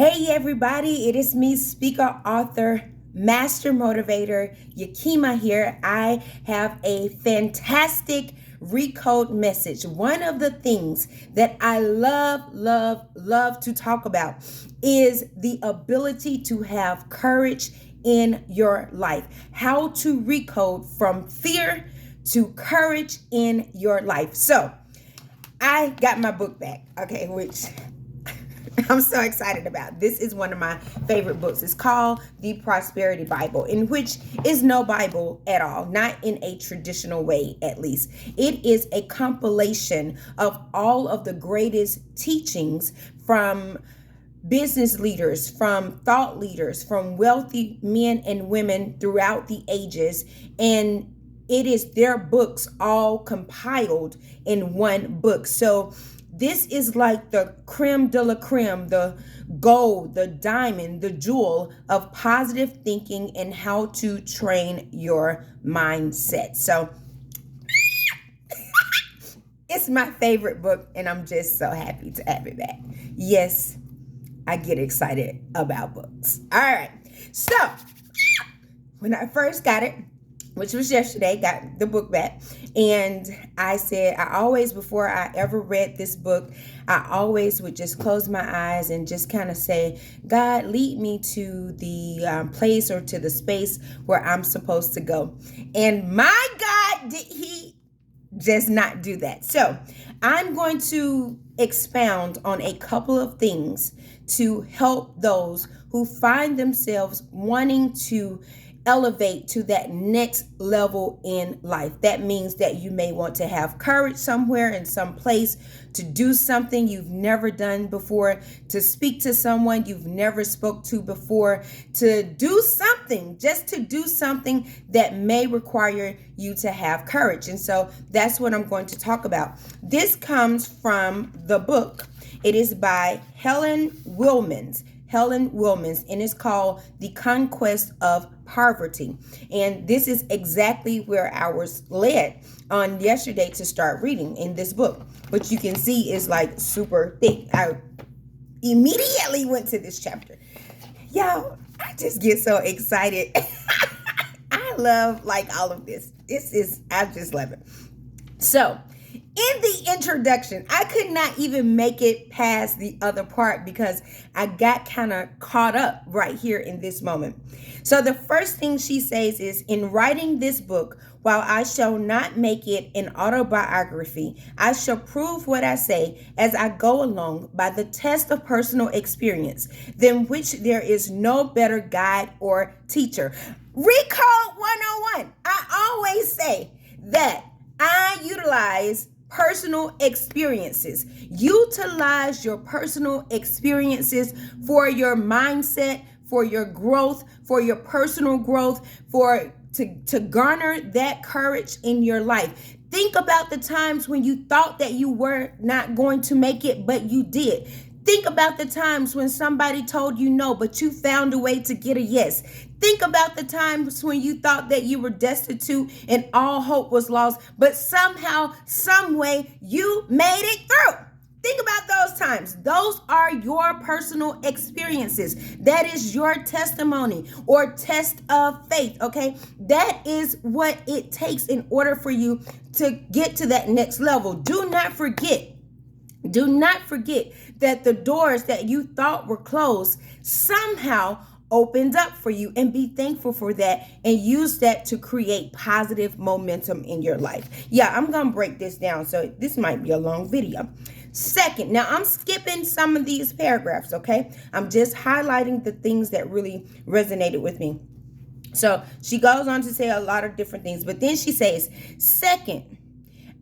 Hey everybody, it is me, speaker, author, master motivator, Yakima here. I have a fantastic recode message. One of the things that I love to talk about is the ability to have courage in your life. How to recode from fear to courage in your life. So, I got my book back, okay, which I'm so excited about. This is one of my favorite books. It's called The Prosperity Bible, in which is no Bible at all, not in a traditional way, at least. It is a compilation of all of the greatest teachings from business leaders, from thought leaders, from wealthy men and women throughout the ages. And it is their books all compiled in one book. So this is like the creme de la creme, the gold, the diamond, the jewel of positive thinking and how to train your mindset. So it's my favorite book, and I'm just so happy to have it back. Yes, I get excited about books. All right. So when I first got it, which was yesterday, got the book back. And I said, before I ever read this book, I always would just close my eyes and just kind of say, God, lead me to the place or to the space where I'm supposed to go. And my God, did he just not do that. So I'm going to expound on a couple of things to help those who find themselves wanting to elevate to that next level in life. That means that you may want to have courage somewhere in some place to do something you've never done before, to speak to someone you've never spoke to before, to do something, just to do something that may require you to have courage. And so that's what I'm going to talk about. This comes from the book. It is by Helen Wilmans, and it's called The Conquest of Poverty. And this is exactly where I was led on yesterday to start reading in this book, which you can see is like super thick. I immediately went to this chapter. Y'all, I just get so excited. I love like all of this. I just love it. So, in the introduction, I could not even make it past the other part because I got kind of caught up right here in this moment. So the first thing she says is, in writing this book, while I shall not make it an autobiography, I shall prove what I say as I go along by the test of personal experience, than which there is no better guide or teacher. Recode 101. I always say that I utilize personal experiences. Utilize your personal experiences for your mindset, for your growth, for your personal growth, to garner that courage in your life. Think about the times when you thought that you were not going to make it, but you did. Think about the times when somebody told you no, but you found a way to get a yes. Think about the times when you thought that you were destitute and all hope was lost, but somehow, some way, you made it through. Think about those times. Those are your personal experiences. That is your testimony or test of faith, okay? That is what it takes in order for you to get to that next level. Do not forget that the doors that you thought were closed somehow opened up for you, and be thankful for that and use that to create positive momentum in your life. Yeah, I'm going to break this down, so this might be a long video. Second, now I'm skipping some of these paragraphs, okay? I'm just highlighting the things that really resonated with me. So she goes on to say a lot of different things, but then she says, second,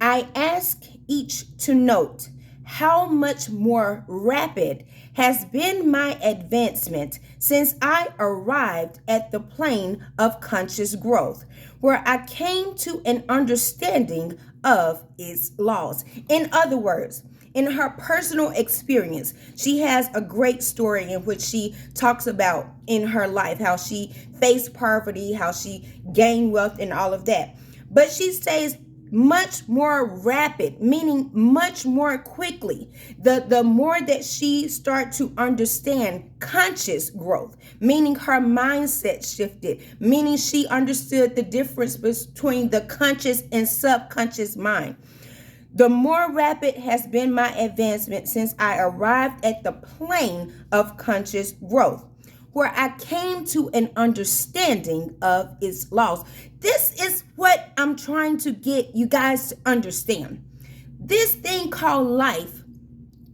I ask each to note how much more rapid has been my advancement since I arrived at the plane of conscious growth, where I came to an understanding of its laws. In other words, in her personal experience, she has a great story in which she talks about in her life how she faced poverty, how she gained wealth, and all of that. But she says much more rapid, meaning much more quickly. The more that she started to understand conscious growth, meaning her mindset shifted, meaning she understood the difference between the conscious and subconscious mind. The more rapid has been my advancement since I arrived at the plane of conscious growth, where I came to an understanding of its laws. This is what I'm trying to get you guys to understand. This thing called life,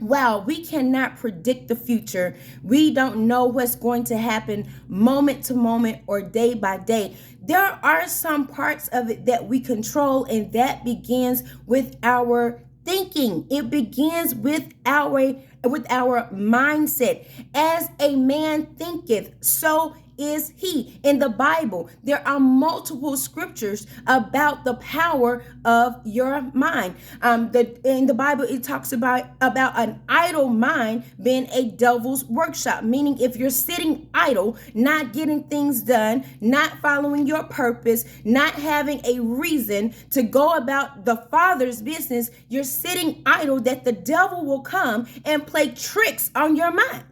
wow, we cannot predict the future. We don't know what's going to happen moment to moment or day by day. There are some parts of it that we control, and that begins with our thinking. It begins with our mindset. As a man thinketh, so is he. In the Bible, there are multiple scriptures about the power of your mind. In the Bible, it talks about an idle mind being a devil's workshop, meaning if you're sitting idle, not getting things done, not following your purpose, not having a reason to go about the Father's business, you're sitting idle, that the devil will come and play tricks on your mind.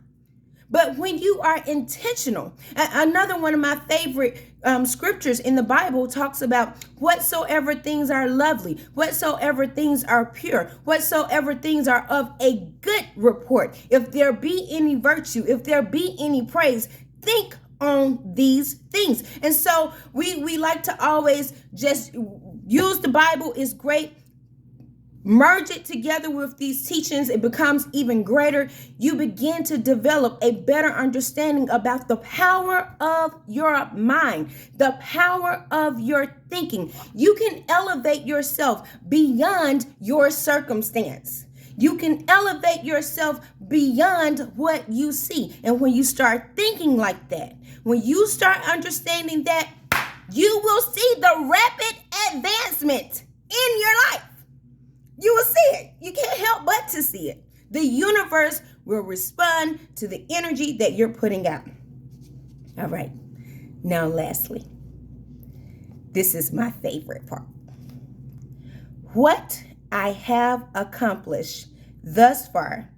But when you are intentional, another one of my favorite scriptures in the Bible talks about whatsoever things are lovely, whatsoever things are pure, whatsoever things are of a good report, if there be any virtue, if there be any praise, think on these things. And so we like to always just use the Bible is great. Merge it together with these teachings, it becomes even greater. You begin to develop a better understanding about the power of your mind, the power of your thinking. You can elevate yourself beyond your circumstance. You can elevate yourself beyond what you see. And when you start thinking like that, when you start understanding that, you will see the rapid advancement in your life. You will see it. You can't help but to see it. The universe will respond to the energy that you're putting out. All right. Now, lastly, this is my favorite part. What I have accomplished thus far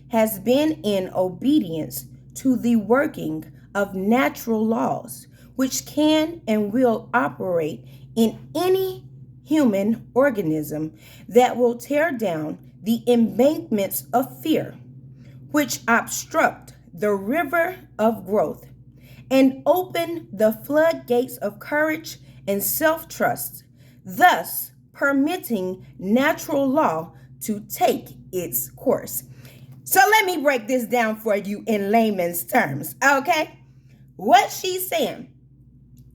has been in obedience to the working of natural laws, which can and will operate in any human organism that will tear down the embankments of fear, which obstruct the river of growth, and open the floodgates of courage and self-trust, thus permitting natural law to take its course. So let me break this down for you in layman's terms, okay? What she's saying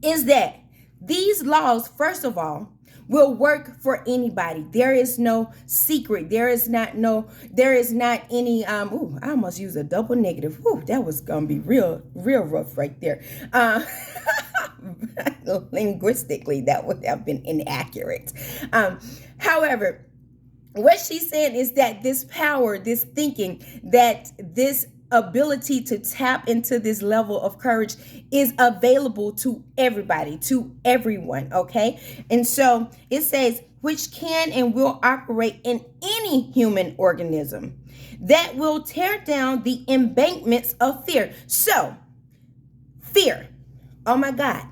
is that these laws, first of all, will work for anybody. There is no secret. There is not any, I almost used a double negative. That was going to be real rough right there. Linguistically, that would have been inaccurate. However, what she's saying is that this power, this thinking, that this ability to tap into this level of courage is available to everybody, to everyone, okay? And so it says, which can and will operate in any human organism that will tear down the embankments of fear. So, fear, oh my God.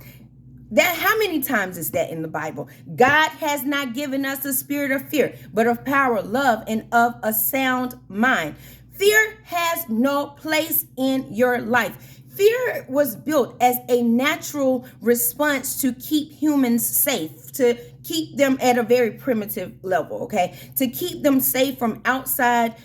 How many times is that in the Bible? God has not given us a spirit of fear, but of power, love, and of a sound mind. Fear has no place in your life. Fear was built as a natural response to keep humans safe, to keep them at a very primitive level, okay? To keep them safe from outside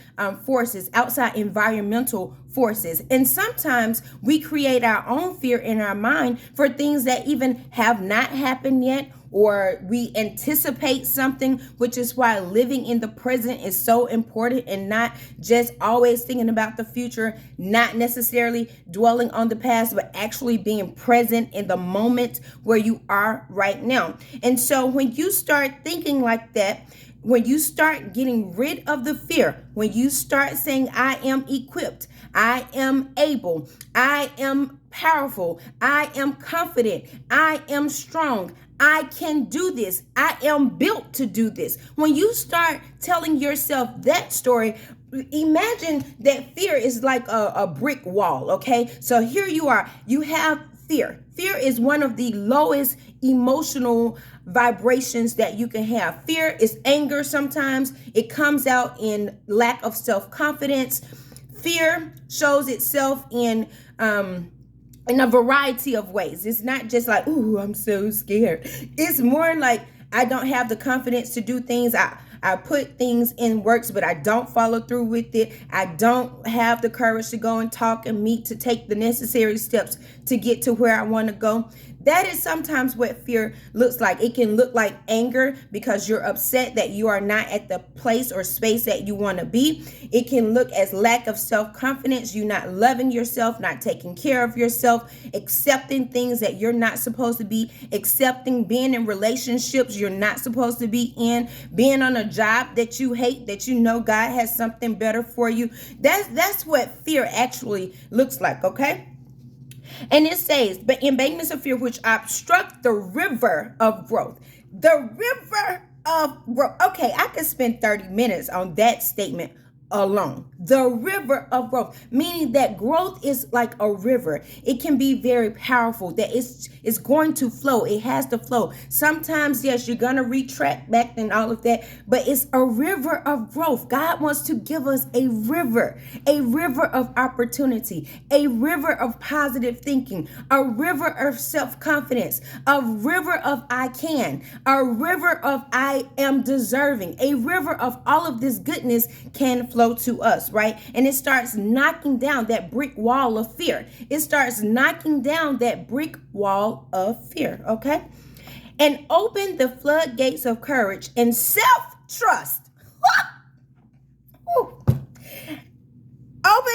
forces, outside environmental forces. And sometimes we create our own fear in our mind for things that even have not happened yet, or we anticipate something, which is why living in the present is so important, and not just always thinking about the future, not necessarily dwelling on the past, but actually being present in the moment where you are right now. And so when you start thinking like that, when you start getting rid of the fear, when you start saying, I am equipped, I am able, I am powerful, I am confident, I am strong, I can do this, I am built to do this. When you start telling yourself that story, imagine that fear is like a brick wall, okay? So here you are, you have fear. Fear is one of the lowest emotional vibrations that you can have. Fear is anger sometimes. It comes out in lack of self-confidence. Fear shows itself in a variety of ways. It's not just like, ooh, I'm so scared. It's more like I don't have the confidence to do things. I put things in works, but I don't follow through with it. I don't have the courage to go and talk and meet to take the necessary steps to get to where I want to go. That is sometimes what fear looks like. It can look like anger because you're upset that you are not at the place or space that you want to be. It can look as lack of self-confidence, you not loving yourself, not taking care of yourself, accepting things that you're not supposed to be, accepting being in relationships you're not supposed to be in, being on a job that you hate, that you know God has something better for you. That's what fear actually looks like, okay? And it says, but embankments of fear which obstruct the river of growth. The river of growth. Okay, I could spend 30 minutes on that statement alone. The river of growth, meaning that growth is like a river. It can be very powerful, that it's going to flow. It has to flow. Sometimes, yes, you're going to retract back and all of that, but it's a river of growth. God wants to give us a river of opportunity, a river of positive thinking, a river of self-confidence, a river of I can, a river of I am deserving, a river of all of this goodness can flow to us, right? And it starts knocking down that brick wall of fear. It starts knocking down that brick wall of fear, okay? And open the floodgates of courage and self-trust. Open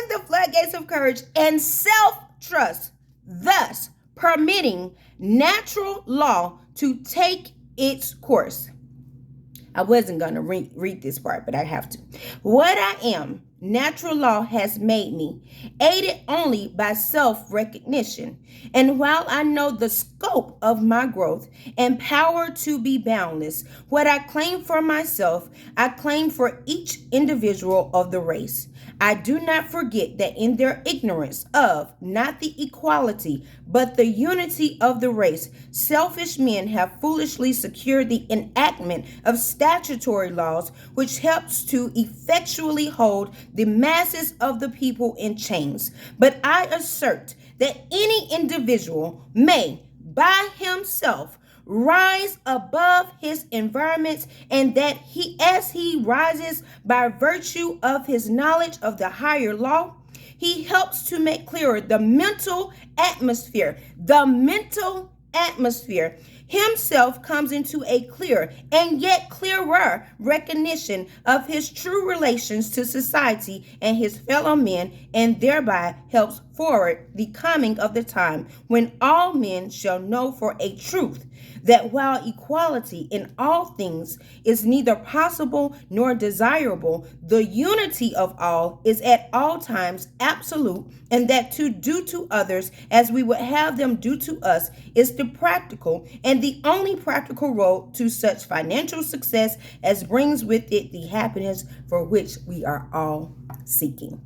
the floodgates of courage and self-trust, thus permitting natural law to take its course. I wasn't going to read this part, but I have to. What I am, natural law has made me, aided only by self-recognition. And while I know the scope of my growth and power to be boundless, what I claim for myself, I claim for each individual of the race. I do not forget that in their ignorance of not the equality, but the unity of the race, selfish men have foolishly secured the enactment of statutory laws, which helps to effectually hold the masses of the people in chains. But I assert that any individual may, by himself, rise above his environments, and that as he rises by virtue of his knowledge of the higher law, he helps to make clearer the mental atmosphere. Himself comes into a clear and yet clearer recognition of his true relations to society and his fellow men, and thereby helps forward the coming of the time when all men shall know for a truth that while equality in all things is neither possible nor desirable, the unity of all is at all times absolute, and that to do to others as we would have them do to us is the practical and the only practical road to such financial success as brings with it the happiness for which we are all seeking.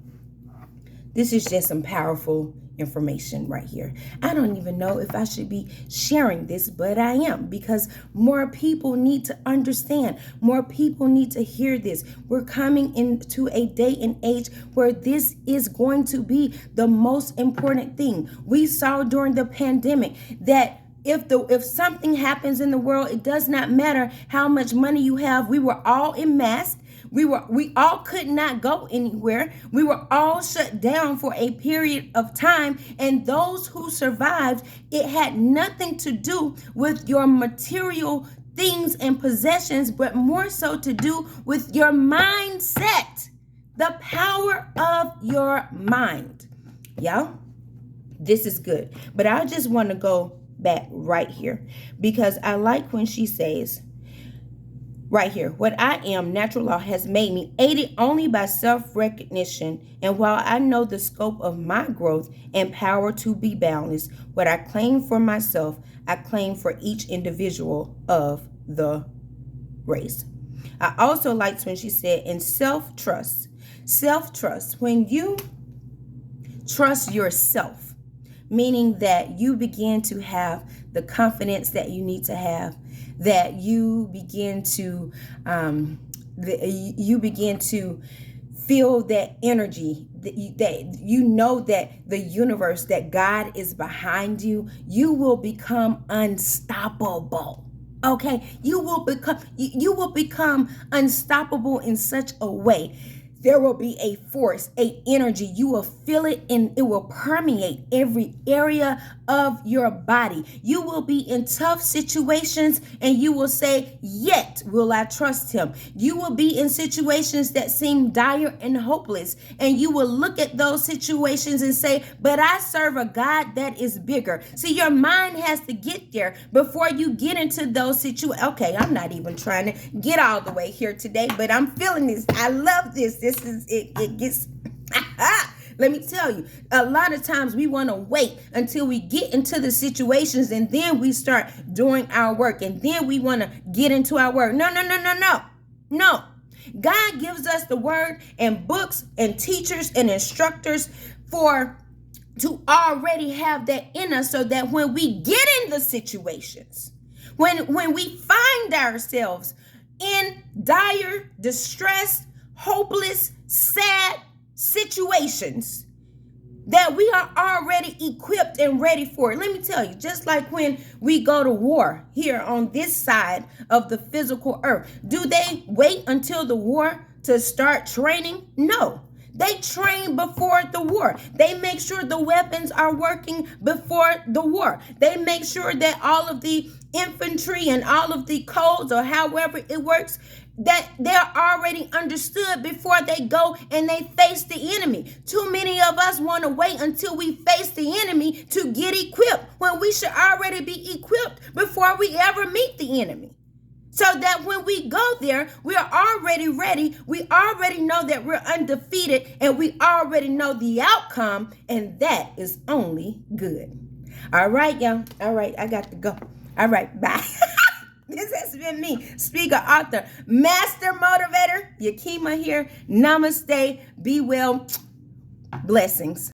This is just some powerful information right here. I don't even know if I should be sharing this, but I am, because more people need to understand. More people need to hear this. We're coming into a day and age where this is going to be the most important thing. We saw during the pandemic that if something happens in the world, it does not matter how much money you have. We were all masked. We all could not go anywhere. We were all shut down for a period of time. And those who survived, it had nothing to do with your material things and possessions, but more so to do with your mindset, the power of your mind. Y'all, this is good. But I just want to go back right here because I like when she says, right here. What I am, natural law, has made me aided only by self-recognition. And while I know the scope of my growth and power to be boundless, what I claim for myself, I claim for each individual of the race. I also liked when she said, in self-trust. Self-trust, when you trust yourself, meaning that you begin to have the confidence that you need to have, that you begin to feel that energy, that you know that the universe, that God is behind you, you will become unstoppable. Okay, you will become unstoppable in such a way. There will be a force, a energy. You will feel it, and it will permeate every area of your body. You will be in tough situations and you will say, yet will I trust him. You will be in situations that seem dire and hopeless, and you will look at those situations and say, but I serve a God that is bigger. See, your mind has to get there before you get into those situations. Okay, I'm not even trying to get all the way here today, but I'm feeling this. I love this. This is it. It gets let me tell you, a lot of times we want to wait until we get into the situations and then we start doing our work, and then we want to get into our work. No. God gives us the word and books and teachers and instructors to already have that in us, so that when we get in the situations, when we find ourselves in dire, distress, hopeless, sad situations, that we are already equipped and ready for it. Let me tell you, just like when we go to war here on this side of the physical earth, do they wait until the war to start training? No. They train before the war. They make sure the weapons are working before the war. They make sure that all of the infantry and all of the codes, or however it works, that they're already understood before they go and they face the enemy. Too many of us want to wait until we face the enemy to get equipped, when we should already be equipped before we ever meet the enemy. So that when we go there, we are already ready. We already know that we're undefeated, and we already know the outcome, and that is only good. All right, y'all. All right, I got to go. All right, bye. This has been me, speaker, author, master motivator, Yakima here. Namaste. Be well. Blessings.